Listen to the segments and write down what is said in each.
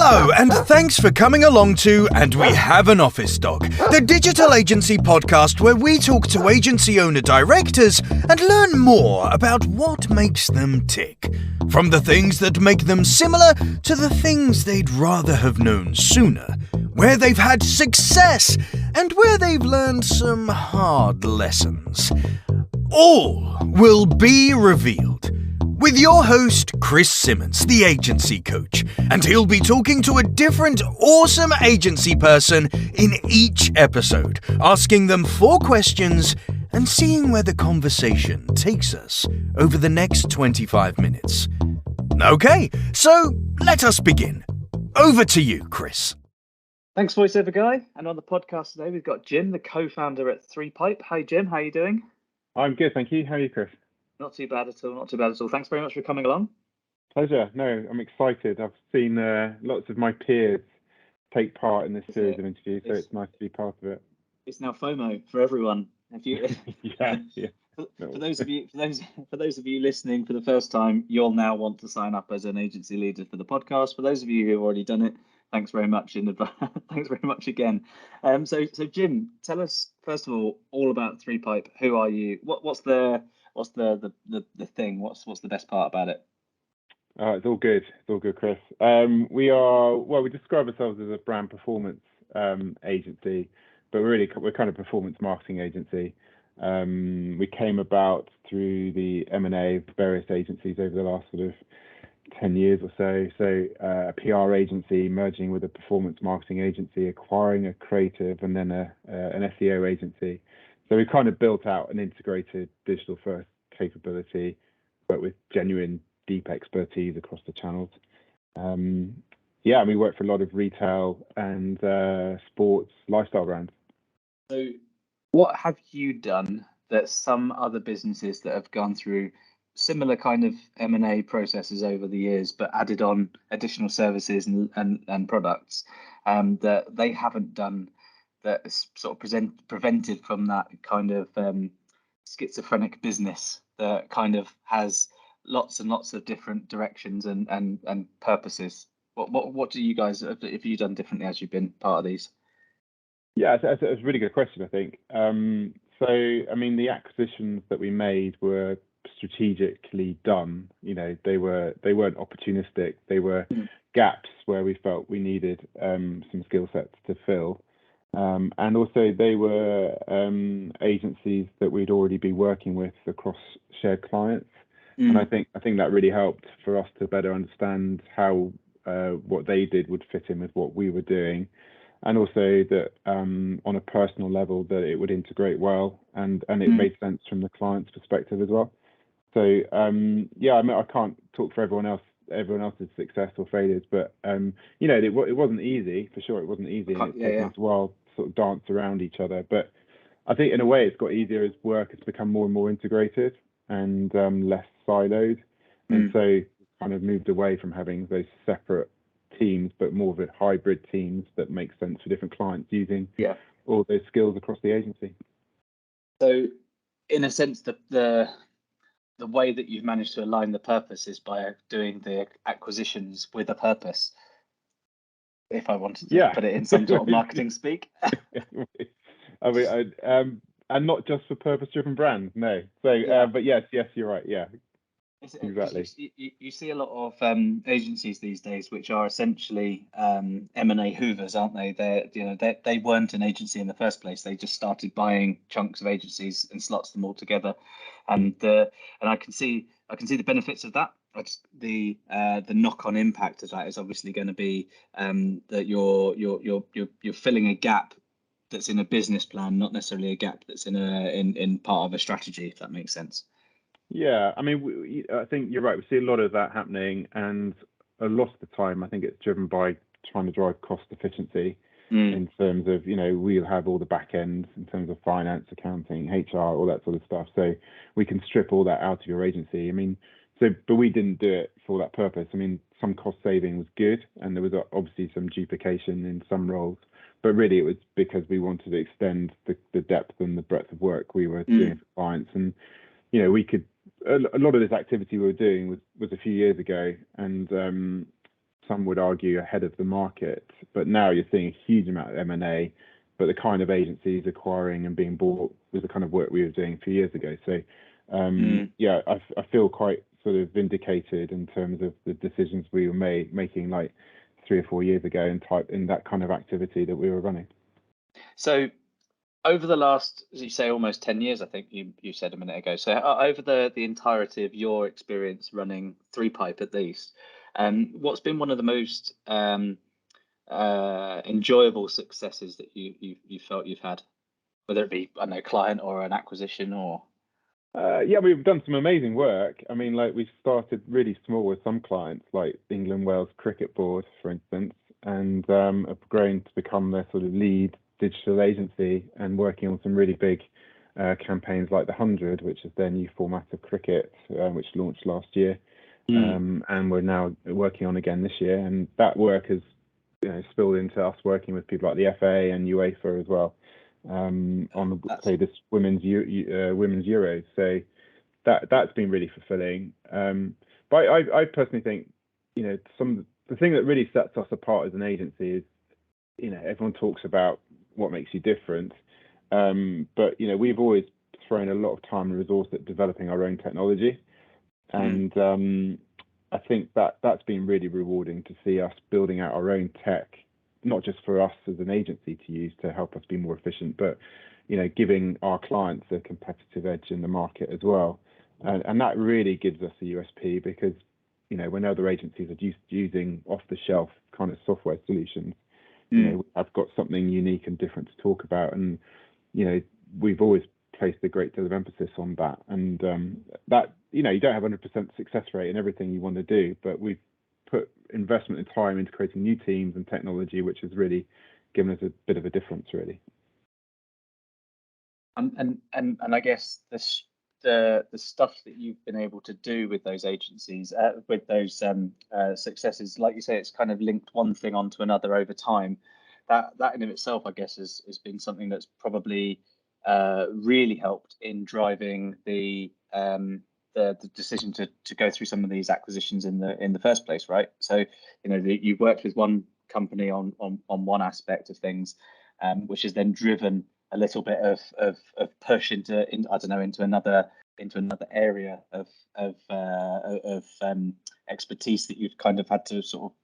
Hello, and thanks for coming along to And We Have an Office Dog, the digital agency podcast where we talk to agency owner-directors and learn more about what makes them tick. From the things that make them similar to the things they'd rather have known sooner, where they've had success and where they've learned some hard lessons. All will be revealed with your host, Chris Simmons, the agency coach, and he'll be talking to a different awesome agency person in each episode, asking them 4 questions and seeing where the conversation takes us over the next 25 minutes. Okay, so let us begin. Over to you, Chris. Thanks, voiceover guy. And on the podcast today, we've got Jim, the co-founder at Threepipe. Hi, Jim. How are you doing? I'm good, thank you. How are you, Chris? Not too bad at all. Not too bad at all. Thanks very much for coming along. Pleasure. No, I'm excited. I've seen lots of my peers take part in this series of interviews, so it's nice to be part of it. It's now FOMO for everyone. If you, yeah. For those of you listening for the first time, you'll now want to sign up as an agency leader for the podcast. For those of you who have already done it, thanks very much in advance. Thanks very much again. So Jim, tell us first of all about Threepipe. Who are you? What's the thing? What's the best part about it? It's all good. It's all good, Chris. We describe ourselves as a brand performance agency, but we're kind of performance marketing agency. We came about through the M&A of various agencies over the last sort of 10 years or so. So a PR agency merging with a performance marketing agency, acquiring a creative, and then an SEO agency. So we kind of built out an integrated digital first capability, but with genuine deep expertise across the channels. We work for a lot of retail and sports lifestyle brands. So what have you done that some other businesses that have gone through similar kind of M&A processes over the years, but added on additional services and products that they haven't done, that is sort of prevented from that kind of schizophrenic business that kind of has lots and lots of different directions and purposes? What do you guys have you done differently as you've been part of these? Yeah, it's a really good question, I think. The acquisitions that we made were strategically done. They weren't opportunistic. They were gaps where we felt we needed some skill sets to fill. And also they were agencies that we'd already be working with across shared clients. And I think that really helped for us to better understand how what they did would fit in with what we were doing. And also that on a personal level that it would integrate well and it made sense from the client's perspective as well. So I can't talk for everyone else's success or failures, but it wasn't easy, for sure. It wasn't easy, and it's taken us a while to sort of dance around each other. But I think in a way it's got easier as work has become more and more integrated and less siloed, and so kind of moved away from having those separate teams, but more of a hybrid teams that make sense for different clients using all those skills across the agency. So in a sense, the way that you've managed to align the purpose is by doing the acquisitions with a purpose, if I wanted to put it in some sort of marketing speak. And not just for purpose-driven brands, no. So, but yes, you're right. Yeah, exactly. You see a lot of agencies these days, which are essentially M&A hoovers, aren't they? They weren't an agency in the first place. They just started buying chunks of agencies and slots them all together, and I can see the benefits of that. The knock-on impact of that is obviously going to be that you're filling a gap that's in a business plan, not necessarily a gap that's in part of a strategy, if that makes sense. Yeah, I think you're right. We see a lot of that happening, and a lot of the time, I think it's driven by trying to drive cost efficiency in terms of, we'll have all the back ends in terms of finance, accounting, HR, all that sort of stuff. So we can strip all that out of your agency. But we didn't do it for that purpose. Some cost saving was good, and there was obviously some duplication in some roles, but really it was because we wanted to extend the depth and the breadth of work we were doing for clients. And we could, a lot of this activity we were doing was a few years ago, and some would argue ahead of the market, but now you're seeing a huge amount of M&A, but the kind of agencies acquiring and being bought was the kind of work we were doing a few years ago. So yeah, I feel quite sort of vindicated in terms of the decisions we were making like 3 or 4 years ago in that kind of activity that we were running. So over the last, as you say, almost 10 years, I think you said a minute ago. So over the entirety of your experience running Threepipe, at least, what's been one of the most enjoyable successes that you felt you've had, whether it be, I don't know, client or an acquisition or? Yeah, we've done some amazing work. I mean, like we started really small with some clients, like England Wales Cricket Board, for instance, and have grown to become their sort of lead digital agency and working on some really big campaigns like the 100, which is their new format of cricket, which launched last year, and we're now working on again this year. And that work has spilled into us working with people like the FA and UEFA as well on say this women's Euros. So that's been really fulfilling. But I personally think the thing that really sets us apart as an agency is everyone talks about what makes you different, but we've always thrown a lot of time and resource at developing our own technology, and I think that's been really rewarding to see us building out our own tech, not just for us as an agency to use to help us be more efficient, but giving our clients a competitive edge in the market as well, and that really gives us a USP, because when other agencies are using off-the-shelf kind of software solutions, I've got something unique and different to talk about, and we've always placed a great deal of emphasis on that, and that you don't have 100% success rate in everything you want to do, but we've put investment and time into creating new teams and technology, which has really given us a bit of a difference, really. And I guess the stuff that you've been able to do with those agencies, with those successes, like you say, it's kind of linked one thing onto another over time. That in of itself, I guess, has been something that's probably really helped in driving the decision to go through some of these acquisitions in the first place, right? So you've worked with one company on one aspect of things, which has then driven a little bit of push into another area of expertise that you've kind of had to sort of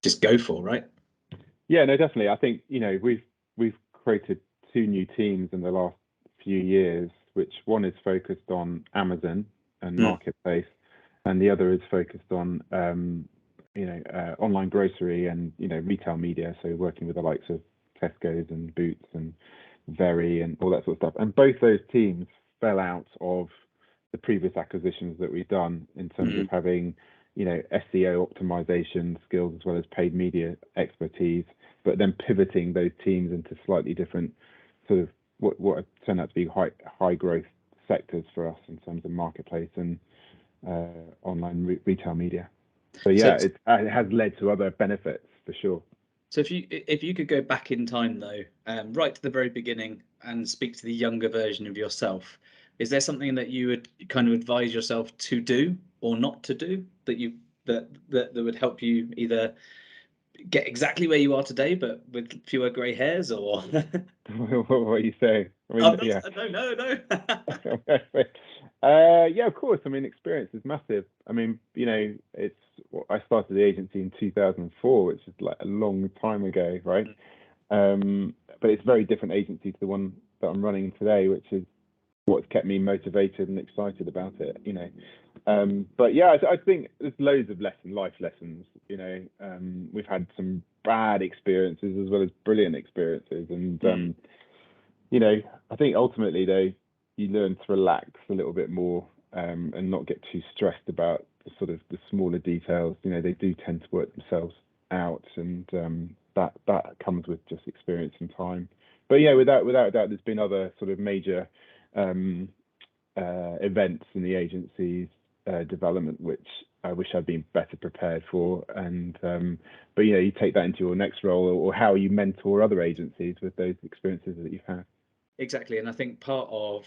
just go for, right? Yeah, no, definitely. I think we've created 2 new teams in the last few years, which one is focused on Amazon and marketplace, and the other is focused on online grocery and retail media, so working with the likes of Tesco's and Boots and Very and all that sort of stuff. And both those teams fell out of the previous acquisitions that we've done in terms of having SEO optimization skills as well as paid media expertise, but then pivoting those teams into slightly different sort of what turned out to be high growth sectors for us in terms of marketplace and online retail media. So yeah, it has led to other benefits for sure. So if you could go back in time though, right to the very beginning, and speak to the younger version of yourself, is there something that you would kind of advise yourself to do or not to do that would help you either get exactly where you are today, but with fewer grey hairs, or? What are you saying? I mean, No. Yeah, of course. I mean, experience is massive. I mean, I started the agency in 2004, which is like a long time ago, right? But it's a very different agency to the one that I'm running today, which is what's kept me motivated and excited about it, But yeah, I think there's loads of life lessons. We've had some bad experiences as well as brilliant experiences, and I think ultimately though, you learn to relax a little bit more and not get too stressed about the smaller details. They do tend to work themselves out, and that comes with just experience and time. But yeah, without a doubt, there's been other sort of major events in the agency's development which I wish I'd been better prepared for. And but you take that into your next role, or how you mentor other agencies with those experiences that you've had. Exactly, and I think part of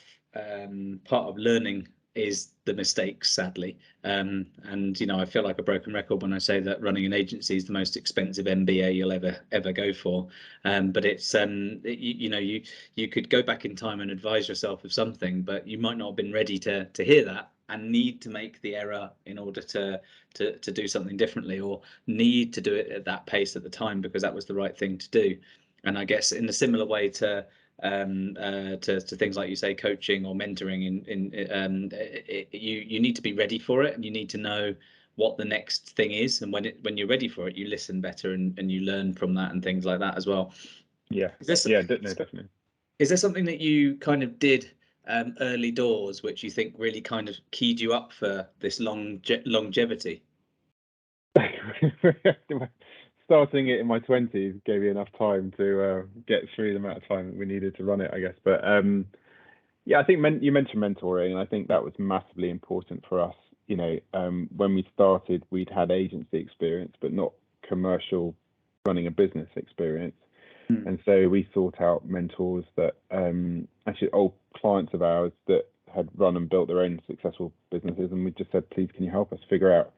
learning is the mistakes, sadly. And you know, I feel like a broken record when I say that running an agency is the most expensive MBA you'll ever go for. But it's you know, you could go back in time and advise yourself of something, but you might not have been ready to hear that and need to make the error in order to do something differently, or need to do it at that pace at the time because that was the right thing to do. And I guess in a similar way to things like you say, coaching or mentoring, you need to be ready for it, and you need to know what the next thing is, and when you're ready for it, you listen better and you learn from that and things like that as well. Yeah, no, definitely. Is there something that you kind of did early doors which you think really kind of keyed you up for this longevity? Starting it in my 20s gave me enough time to get through the amount of time that we needed to run it, I guess. But yeah, I think you mentioned mentoring, and I think that was massively important for us. You know, when we started, we'd had agency experience, but not commercial running a business experience. And so we sought out mentors that actually old clients of ours that had run and built their own successful businesses, and we just said, please, can you help us figure out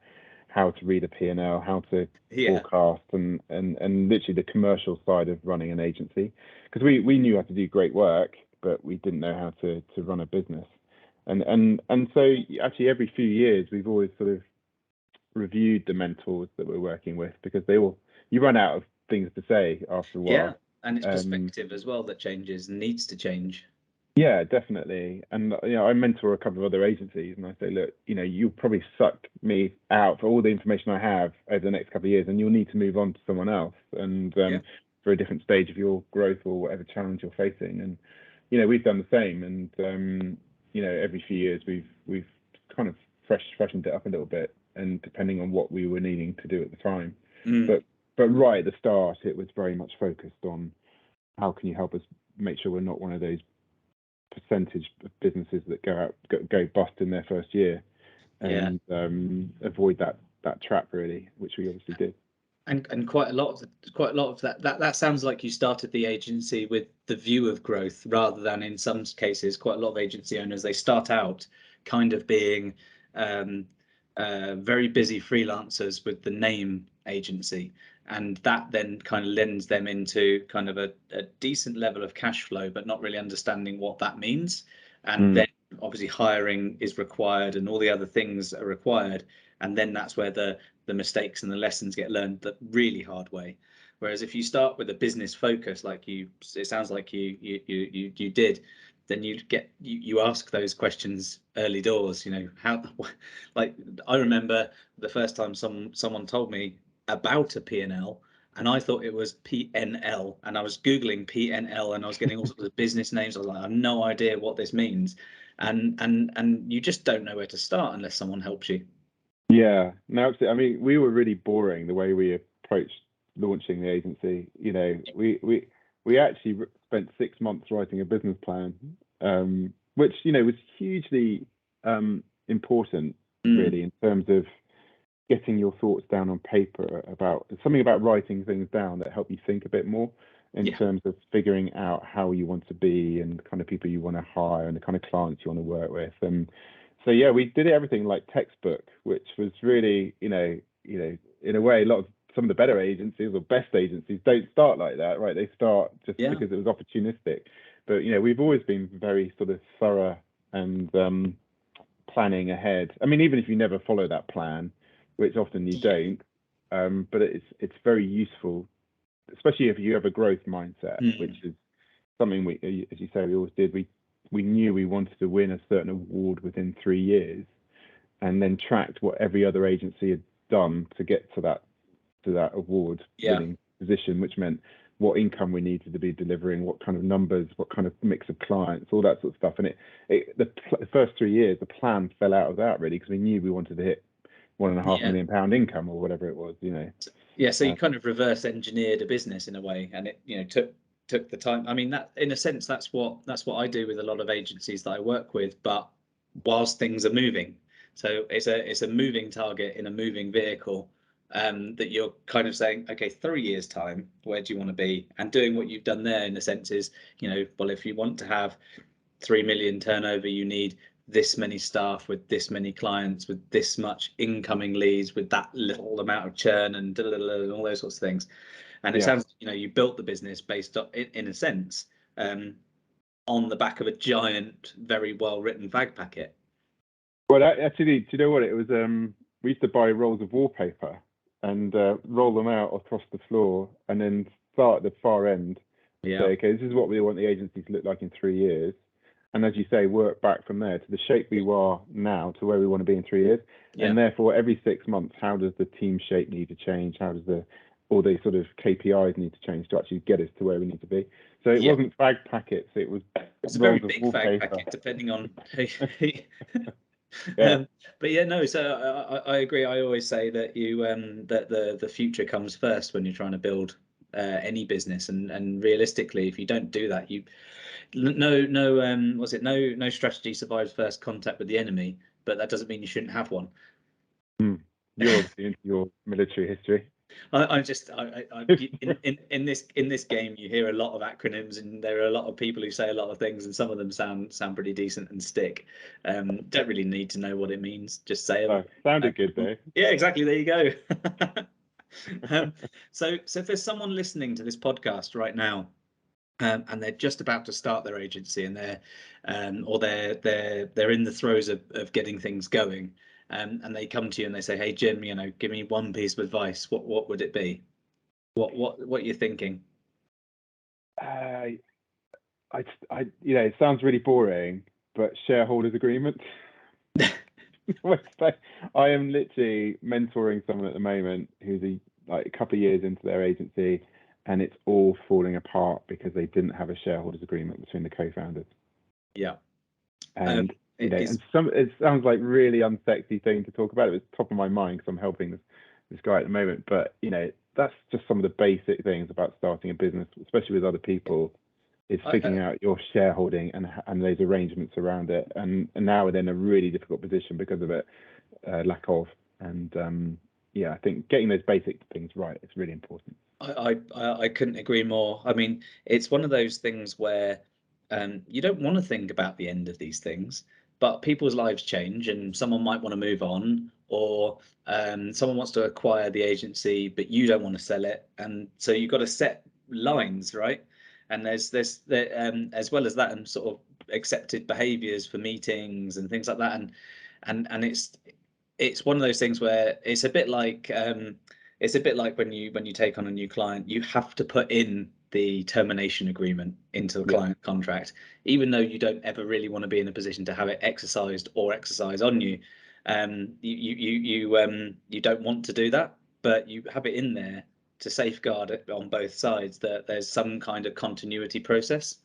how to read a P&L, how to forecast, and literally the commercial side of running an agency, because we knew how to do great work, but we didn't know how to run a business. And so actually every few years we've always sort of reviewed the mentors that we're working with, because you run out of things to say after a while. Yeah, and it's perspective as well that changes and needs to change. Yeah, definitely. And you know, I mentor a couple of other agencies, and I say, look, you know, you'll probably suck me out for all the information I have over the next couple of years, and you'll need to move on to someone else, and for a different stage of your growth or whatever challenge you're facing. And you know, we've done the same, and you know, every few years we've kind of freshened it up a little bit, and depending on what we were needing to do at the time. But right at the start, it was very much focused on how can you help us make sure we're not one of those percentage of businesses that go bust in their first year, and avoid that trap, really, which we obviously did. And quite a lot of that sounds like you started the agency with the view of growth, rather than, in some cases, quite a lot of agency owners, they start out kind of being very busy freelancers with the name agency, and that then kind of lends them into kind of a decent level of cash flow, but not really understanding what that means. And then obviously hiring is required and all the other things are required, and then that's where the mistakes and the lessons get learned the really hard way. Whereas if you start with a business focus, like it sounds like you did, then you ask those questions early doors. You know, how, like, I remember the first time someone told me about a P&L, and I thought it was PNL, and I was Googling PNL, and I was getting all sorts of business names. I was like, I have no idea what this means. And you just don't know where to start unless someone helps you. Yeah, no, absolutely. I mean, we were really boring the way we approached launching the agency. You know, we actually spent 6 months writing a business plan, which, you know, was hugely important, really, in terms of getting your thoughts down on paper, about something about writing things down that help you think a bit more in terms of figuring out how you want to be and the kind of people you want to hire and the kind of clients you want to work with. And so yeah, we did everything like textbook, which was really, you know, in a way, some of the better agencies or best agencies don't start like that, right? They start just because it was opportunistic. But you know, we've always been very sort of thorough and planning ahead. I mean, even if you never follow that plan, which often you don't, but it's very useful, especially if you have a growth mindset, which is something we, as you say, we always did. We knew we wanted to win a certain award within 3 years, and then tracked what every other agency had done to get to that award winning position, which meant what income we needed to be delivering, what kind of numbers, what kind of mix of clients, all that sort of stuff. And the first 3 years, the plan fell out of that, really, because we knew we wanted to hit £1.5 million income or whatever it was, you know. Yeah, so you kind of reverse engineered a business in a way, and it, you know, took the time. I mean, that in a sense, that's what I do with a lot of agencies that I work with, but whilst things are moving. So it's a moving target in a moving vehicle, that you're kind of saying, okay, 3 years time, where do you want to be? And doing what you've done there, in a sense, is, you know, well, if you want to have 3 million turnover, you need this many staff, with this many clients, with this much incoming leads, with that little amount of churn, and all those sorts of things. And it sounds, you built the business based on, in a sense, on the back of a giant, very well written fag packet. Well, actually, do you know what it was? We used to buy rolls of wallpaper and roll them out across the floor, and then start at the far end. Yeah. Say, okay, this is what we want the agency to look like in 3 years, and as you say, work back from there to the shape we are now to where we want to be in 3 years. And therefore, every 6 months, how does the team shape need to change? How does all the sort of KPIs need to change to actually get us to where we need to be? So it wasn't fag packets; it was it's a very rolls of big wallpaper. fag packet, depending on. Yeah. But yeah, no. So I agree. I always say that that the future comes first when you're trying to build any business, and realistically, if you don't do that, no strategy survives first contact with the enemy, but that doesn't mean you shouldn't have one. You're obviously into your military history. In this game, you hear a lot of acronyms, and there are a lot of people who say a lot of things, and some of them sound pretty decent and stick. Don't really need to know what it means. Just say them. Sounded good though. Yeah, exactly. There you go. So if there's someone listening to this podcast right now, and they're just about to start their agency, and they're in the throes of getting things going, and they come to you and they say, "Hey Jim, give me one piece of advice. What would it be? What are you thinking?" It sounds really boring, but shareholders agreement. I am literally mentoring someone at the moment who's a couple of years into their agency, and it's all falling apart because they didn't have a shareholders agreement between the co-founders. Yeah. And it sounds like really unsexy thing to talk about. It was top of my mind because I'm helping this guy at the moment. But that's just some of the basic things about starting a business, especially with other people, is figuring out your shareholding and those arrangements around it. And now we're in a really difficult position because of it, lack of. And I think getting those basic things right is really important. I couldn't agree more. I mean, it's one of those things where you don't want to think about the end of these things, but people's lives change, and someone might want to move on, or someone wants to acquire the agency, but you don't want to sell it, and so you've got to set lines, right? And there's as well as that, and sort of accepted behaviours for meetings and things like that, and it's one of those things where it's a bit like when you take on a new client, you have to put in the termination agreement into the client contract, even though you don't ever really want to be in a position to have it exercised or exercise on you. You don't want to do that, but you have it in there to safeguard it on both sides, that there's some kind of continuity process.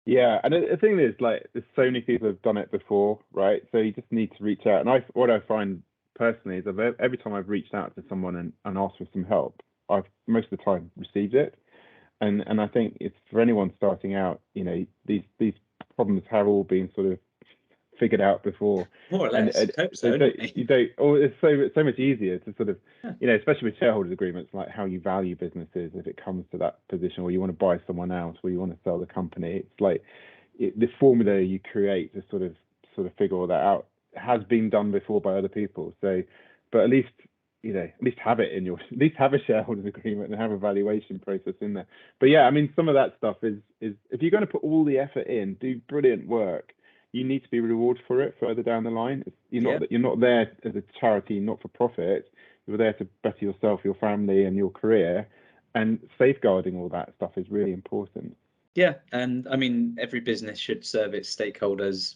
Yeah, and the thing is, there's so many people who've done it before, right? So you just need to reach out. And what I find personally is every time I've reached out to someone and asked for some help, I've most of the time received it. And I think it's for anyone starting out, these problems have all been sort of figured out before. More or less. It's so much easier to sort of, especially with shareholders agreements, like how you value businesses if it comes to that position, or you want to buy someone else, or you want to sell the company. It's like the formula you create to sort of figure all that out has been done before by other people. So, but at least have it at least have a shareholders agreement and have a valuation process in there. But yeah, I mean, some of that stuff is if you're going to put all the effort in, do brilliant work, you need to be rewarded for it further down the line. You're not there as a charity, not for profit. You're there to better yourself, your family, and your career. And safeguarding all that stuff is really important. Yeah, and I mean, every business should serve its stakeholders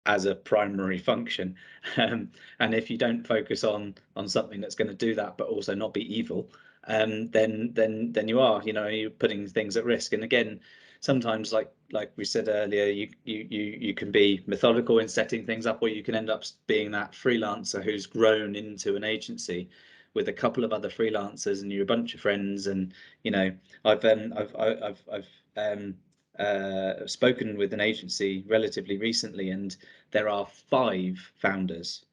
as a primary function. And if you don't focus on something that's going to do that, but also not be evil, then you're putting things at risk. And again, sometimes, like we said earlier, you can be methodical in setting things up, or you can end up being that freelancer who's grown into an agency with a couple of other freelancers, and you're a bunch of friends. And I've spoken with an agency relatively recently, and there are 5 founders.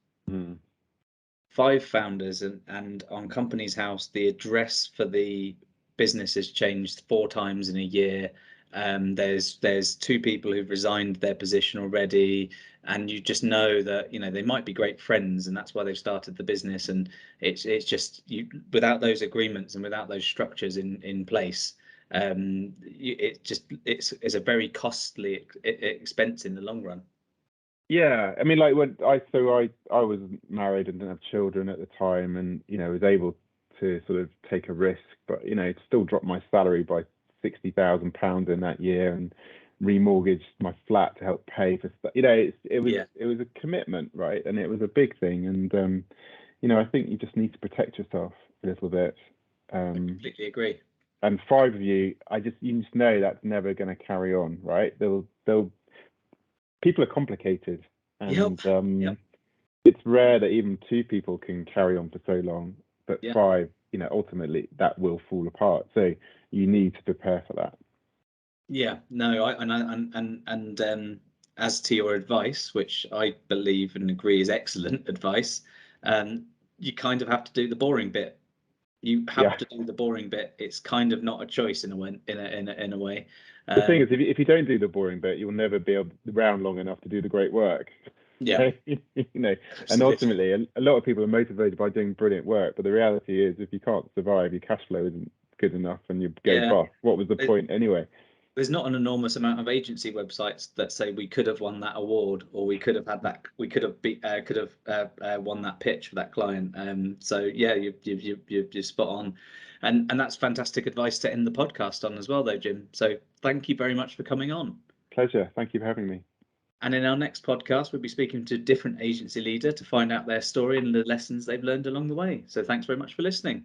5 founders, and on Companies House, the address for the business has changed 4 times in a year. There's two people who've resigned their position already, and you just know that, you know, they might be great friends, and that's why they've started the business. And it's just, you, without those agreements and without those structures in place, it's a very costly expense in the long run. Yeah, I mean, like when I was married and didn't have children at the time, and you know was able to sort of take a risk, but you know still dropped my salary by £60,000 in that year and remortgaged my flat to help pay for stuff. You know, it was a commitment, right? And it was a big thing, and you know I think you just need to protect yourself a little bit. I completely agree. And 5 of you, you just know that's never going to carry on, right? People are complicated, and it's rare that even 2 people can carry on for so long. But 5, you know, ultimately that will fall apart. So you need to prepare for that. Yeah, no, as to your advice, which I believe and agree is excellent advice, you kind of have to do the boring bit. You have to do the boring bit. It's kind of not a choice in a way. The thing is, if you don't do the boring bit, you'll never be around long enough to do the great work. Yeah. You know, and ultimately, a lot of people are motivated by doing brilliant work, but the reality is, if you can't survive, your cash flow isn't good enough, and you go bust. What was the point anyway? There's not an enormous amount of agency websites that say we could have won that award, or we could have had that, we could have won that pitch for that client. So yeah, you're spot on, and that's fantastic advice to end the podcast on as well, though, Jim. So thank you very much for coming on. Pleasure. Thank you for having me. And in our next podcast, we'll be speaking to a different agency leader to find out their story and the lessons they've learned along the way. So thanks very much for listening.